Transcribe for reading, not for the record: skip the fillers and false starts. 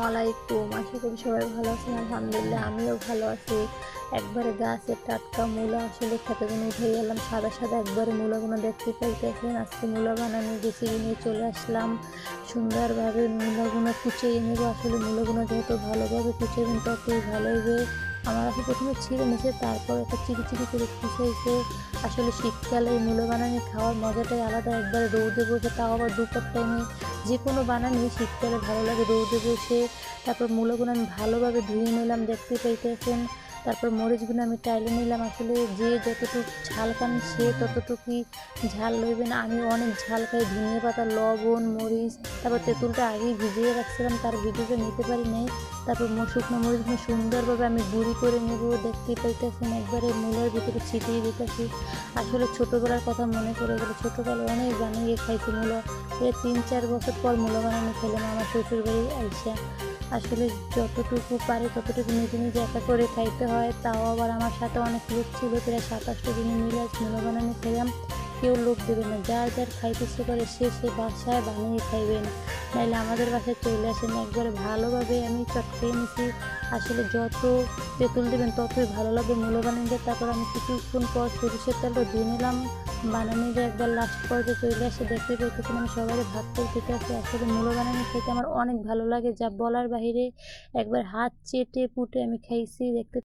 আলাইকুম। আশা করি সবাই ভালো আছেন। আলহামদুলিল্লাহ আমিও ভালো আছি। একবারে গাছের টাটকা মূলা আসলে খেতে গুলো উঠে গেলাম। সাদা সাদা একবারে মূলাগুলো দেখতে পাইতেছেন। আজকে মূলা বানানোর রেসিপি নিয়ে চলে আসলাম। সুন্দরভাবে মূলাগুলো কুচিয়ে নেব। আসলে মূলাগুলো যত ভালোভাবে কুচাবেন ততই ভালো হবে। আমার আসলে প্রথমে ছিঁড়ে নিয়েছে, তারপর একটা চিরি চিরি করে কুচাইছে। আসলে শীতকালে এই মূলা বানানি খাওয়ার মজাটাই আলাদা। একবারে রৌদে বসে, তাও আবার দুপুর টাইমে। যে কোনো বানানি শীতকালে ভালো লাগে রৌদে বসে। তারপর মূলাগুলো আমি ভালোভাবে ধুয়ে নিলাম, দেখতে পাইতেছেন। তারপর মরিচগুলো আমি টাইলে নিলাম। আসলে যে যতটুকু ঝাল খান সে ততটুকুই ঝাল লইবে না। আমি অনেক ঝাল খাই। ধনিয়া পাতা, লবণ, মরিচ, তারপর তেঁতুলটা আগেই ভিজিয়ে রাখছিলাম, তার ভিডিওটা নিতে পারি নাই। তারপর শুকনো মরিচগুলো সুন্দরভাবে আমি গুঁড়ি করে নেব, দেখতে পাইতেছেন। একবারে মূলার ভিতরে ছিটিয়ে দিতেছি। আসলে ছোটোবেলার কথা মনে পড়ে গেল। ছোটোবেলায় অনেক বানিয়ে খাইছি মূলা। 3-4 বছর পর মূলা বানানো খেলাম আমার শ্বশুর বাড়ি আইসা। আসলে যতটুকু পারে ততটুকু নিজে নিজে একা করে খাইতে হয়। তাও আবার আমার সাথে অনেক লোক ছিল, প্রায় 7-8টা দিনে মিলে মূলা বানানো খেলাম। কেউ লোক দেবে না, যার যার খাইতে ইচ্ছে করে সে বাসায় বানিয়ে খাইবেন, নাইলে আমাদের বাসায় চলে আসেন। একবারে ভালোভাবে আমি চটকিয়ে নিছি। আসলে যত তেঁতুল দেবেন ততই ভালো লাগবে মূলা বানিয়ে। তারপর আমি কিছুক্ষণ পর সরিষার তেলটা দিয়ে নিলাম। বানানি দিয়ে একবার লাস্ট পর্যায়ে চলে আসে, দেখতে পেতেছেন আমি সবাই ভাগ করে দিতে আসি। আসলে মূলা বানানি খেতে আমার অনেক ভালো লাগে, যা বলার বাহিরে। একবার হাত চেটে পুটে আমি খাইছি, দেখতে